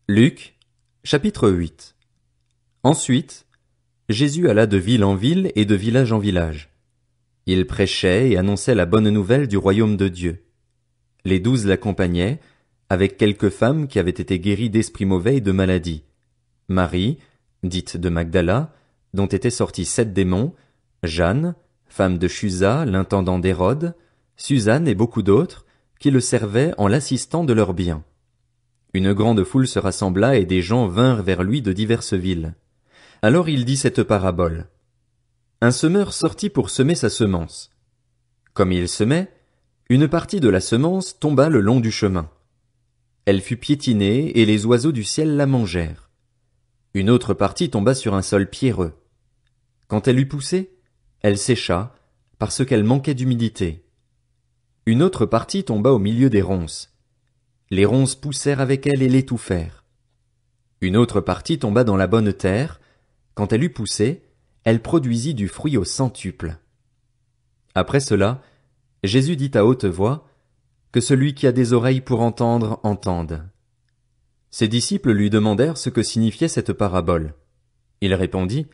Luc, chapitre 8. Ensuite, Jésus alla de ville en ville et de village en village. Il prêchait et annonçait la bonne nouvelle du royaume de Dieu. Les 12 l'accompagnaient, avec quelques femmes qui avaient été guéries d'esprits mauvais et de maladies. Marie, dite de Magdala, dont étaient sortis 7 démons, Jeanne, femme de Chuza, l'intendant d'Hérode, Suzanne et beaucoup d'autres, qui le servaient en l'assistant de leurs biens. Une grande foule se rassembla et des gens vinrent vers lui de diverses villes. Alors il dit cette parabole. Un semeur sortit pour semer sa semence. Comme il semait, une partie de la semence tomba le long du chemin. Elle fut piétinée et les oiseaux du ciel la mangèrent. Une autre partie tomba sur un sol pierreux. Quand elle eut poussé, elle sécha, parce qu'elle manquait d'humidité. Une autre partie tomba au milieu des ronces. Les ronces poussèrent avec elle et l'étouffèrent. Une autre partie tomba dans la bonne terre. Quand elle eut poussé, elle produisit du fruit au centuple. Après cela, Jésus dit à haute voix, que celui qui a des oreilles pour entendre, entende. Ses disciples lui demandèrent ce que signifiait cette parabole. Il répondit,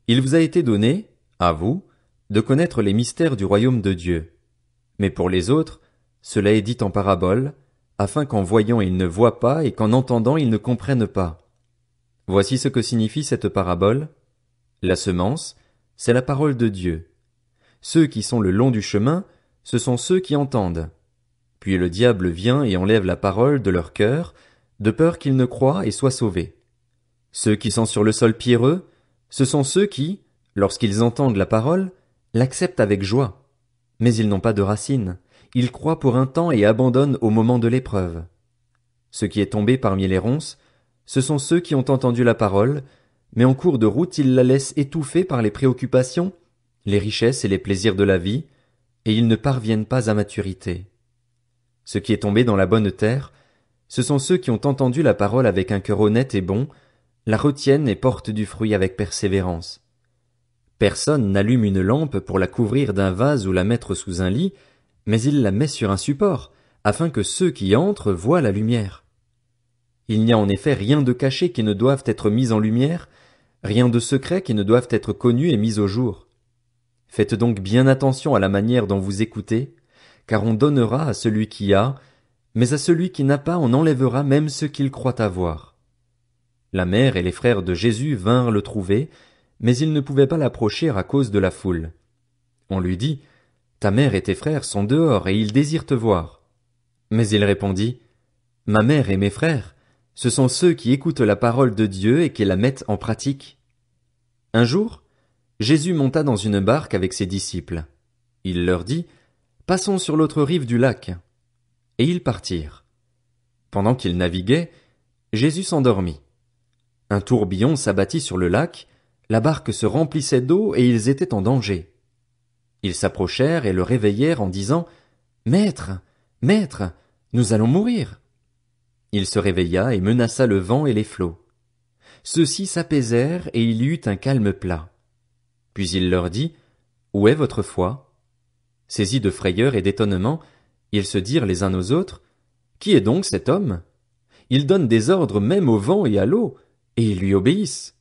Il vous a été donné, à vous, de connaître les mystères du royaume de Dieu. Mais pour les autres, cela est dit en parabole, afin qu'en voyant ils ne voient pas et qu'en entendant ils ne comprennent pas. Voici ce que signifie cette parabole. La semence, c'est la parole de Dieu. Ceux qui sont le long du chemin, ce sont ceux qui entendent. Puis le diable vient et enlève la parole de leur cœur, de peur qu'ils ne croient et soient sauvés. Ceux qui sont sur le sol pierreux, ce sont ceux qui, lorsqu'ils entendent la parole, l'acceptent avec joie. Mais ils n'ont pas de racines. Ils croient pour un temps et abandonnent au moment de l'épreuve. Ce qui est tombé parmi les ronces, ce sont ceux qui ont entendu la parole, mais en cours de route ils la laissent étouffer par les préoccupations, les richesses et les plaisirs de la vie, et ils ne parviennent pas à maturité. Ce qui est tombé dans la bonne terre, ce sont ceux qui ont entendu la parole avec un cœur honnête et bon, la retiennent et portent du fruit avec persévérance. Personne n'allume une lampe pour la couvrir d'un vase ou la mettre sous un lit, mais il la met sur un support, afin que ceux qui entrent voient la lumière. Il n'y a en effet rien de caché qui ne doive être mis en lumière, rien de secret qui ne doive être connu et mis au jour. Faites donc bien attention à la manière dont vous écoutez, car on donnera à celui qui a, mais à celui qui n'a pas on enlèvera même ce qu'il croit avoir. La mère et les frères de Jésus vinrent le trouver, mais ils ne pouvaient pas l'approcher à cause de la foule. On lui dit, Ta mère et tes frères sont dehors et ils désirent te voir. Mais il répondit, Ma mère et mes frères, ce sont ceux qui écoutent la parole de Dieu et qui la mettent en pratique. Un jour, Jésus monta dans une barque avec ses disciples. Il leur dit, Passons sur l'autre rive du lac. Et ils partirent. Pendant qu'ils naviguaient, Jésus s'endormit. Un tourbillon s'abattit sur le lac, la barque se remplissait d'eau et ils étaient en danger. Ils s'approchèrent et le réveillèrent en disant, Maître, Maître, nous allons mourir. Il se réveilla et menaça le vent et les flots. Ceux-ci s'apaisèrent et il y eut un calme plat. Puis il leur dit, Où est votre foi? Saisis de frayeur et d'étonnement, ils se dirent les uns aux autres, Qui est donc cet homme? Il donne des ordres même au vent et à l'eau, et ils lui obéissent.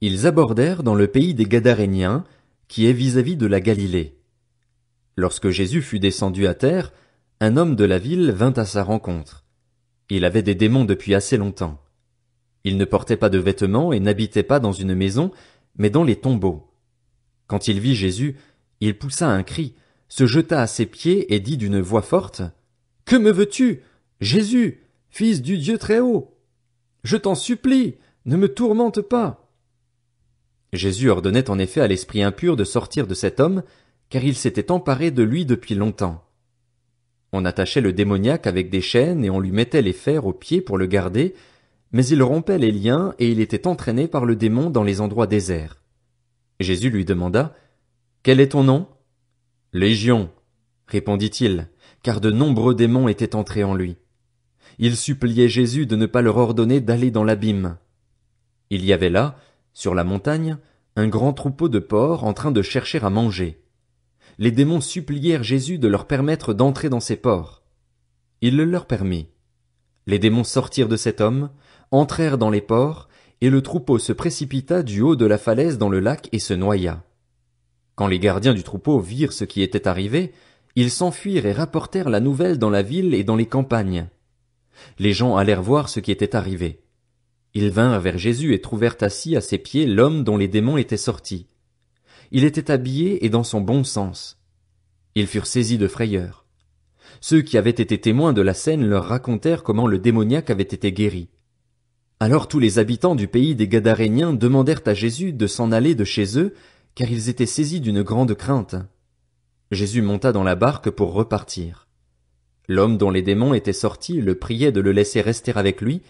Ils abordèrent dans le pays des Gadaréniens, qui est vis-à-vis de la Galilée. Lorsque Jésus fut descendu à terre, un homme de la ville vint à sa rencontre. Il avait des démons depuis assez longtemps. Il ne portait pas de vêtements et n'habitait pas dans une maison, mais dans les tombeaux. Quand il vit Jésus, il poussa un cri, se jeta à ses pieds et dit d'une voix forte, « Que me veux-tu, Jésus, fils du Dieu très haut? Je t'en supplie, ne me tourmente pas. » Jésus ordonnait en effet à l'esprit impur de sortir de cet homme, car il s'était emparé de lui depuis longtemps. On attachait le démoniaque avec des chaînes et on lui mettait les fers aux pieds pour le garder, mais il rompait les liens et il était entraîné par le démon dans les endroits déserts. Jésus lui demanda, « Quel est ton nom? » « Légion, répondit-il, car de nombreux démons étaient entrés en lui. Il suppliait Jésus de ne pas leur ordonner d'aller dans l'abîme. Il y avait là, sur la montagne, un grand troupeau de porcs en train de chercher à manger. Les démons supplièrent Jésus de leur permettre d'entrer dans ces porcs. Il le leur permit. Les démons sortirent de cet homme, entrèrent dans les ports, et le troupeau se précipita du haut de la falaise dans le lac et se noya. Quand les gardiens du troupeau virent ce qui était arrivé, ils s'enfuirent et rapportèrent la nouvelle dans la ville et dans les campagnes. Les gens allèrent voir ce qui était arrivé. Ils vinrent vers Jésus et trouvèrent assis à ses pieds l'homme dont les démons étaient sortis. Il était habillé et dans son bon sens. Ils furent saisis de frayeur. Ceux qui avaient été témoins de la scène leur racontèrent comment le démoniaque avait été guéri. Alors tous les habitants du pays des Gadaréniens demandèrent à Jésus de s'en aller de chez eux, car ils étaient saisis d'une grande crainte. Jésus monta dans la barque pour repartir. L'homme dont les démons étaient sortis le priait de le laisser rester avec lui,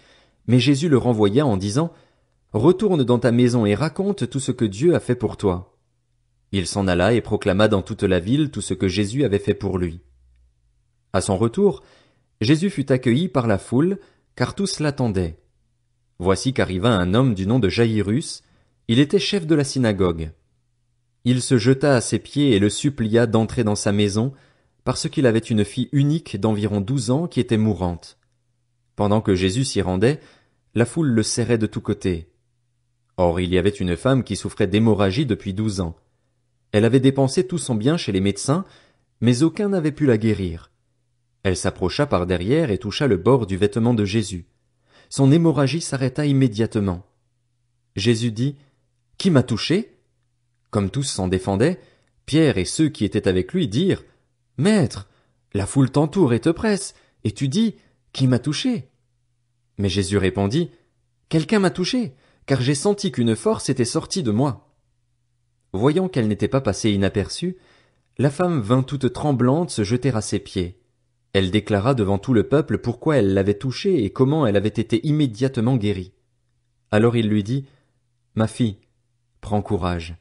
mais Jésus le renvoya en disant « Retourne dans ta maison et raconte tout ce que Dieu a fait pour toi. » Il s'en alla et proclama dans toute la ville tout ce que Jésus avait fait pour lui. À son retour, Jésus fut accueilli par la foule, car tous l'attendaient. Voici qu'arriva un homme du nom de Jaïrus, il était chef de la synagogue. Il se jeta à ses pieds et le supplia d'entrer dans sa maison, parce qu'il avait une fille unique d'environ 12 ans qui était mourante. Pendant que Jésus s'y rendait, la foule le serrait de tous côtés. Or il y avait une femme qui souffrait d'hémorragie depuis 12 ans. Elle avait dépensé tout son bien chez les médecins, mais aucun n'avait pu la guérir. Elle s'approcha par derrière et toucha le bord du vêtement de Jésus. Son hémorragie s'arrêta immédiatement. Jésus dit « Qui m'a touché ?» Comme tous s'en défendaient, Pierre et ceux qui étaient avec lui dirent « Maître, la foule t'entoure et te presse, et tu dis « Qui m'a touché ?» Mais Jésus répondit « Quelqu'un m'a touché, car j'ai senti qu'une force était sortie de moi. » Voyant qu'elle n'était pas passée inaperçue, la femme vint toute tremblante se jeter à ses pieds. Elle déclara devant tout le peuple pourquoi elle l'avait touché et comment elle avait été immédiatement guérie. Alors il lui dit « Ma fille, prends courage,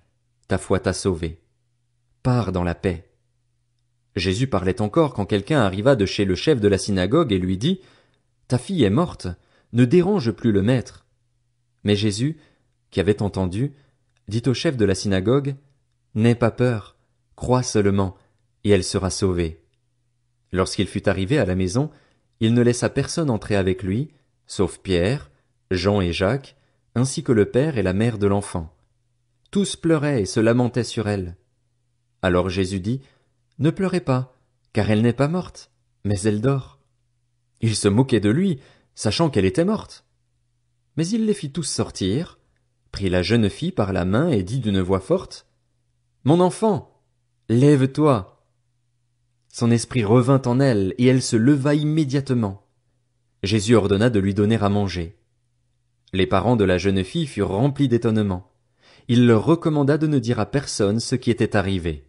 ta foi t'a sauvée. Pars dans la paix. » Jésus parlait encore quand quelqu'un arriva de chez le chef de la synagogue et lui dit « Ta fille est morte, ne dérange plus le maître. » Mais Jésus, qui avait entendu, dit au chef de la synagogue « N'aie pas peur, crois seulement, et elle sera sauvée. » Lorsqu'il fut arrivé à la maison, il ne laissa personne entrer avec lui, sauf Pierre, Jean et Jacques, ainsi que le père et la mère de l'enfant. Tous pleuraient et se lamentaient sur elle. Alors Jésus dit « Ne pleurez pas, car elle n'est pas morte, mais elle dort. » Ils se moquaient de lui, sachant qu'elle était morte. Mais il les fit tous sortir, prit la jeune fille par la main et dit d'une voix forte « Mon enfant, lève-toi !» Son esprit revint en elle, et elle se leva immédiatement. Jésus ordonna de lui donner à manger. Les parents de la jeune fille furent remplis d'étonnement. Il leur recommanda de ne dire à personne ce qui était arrivé.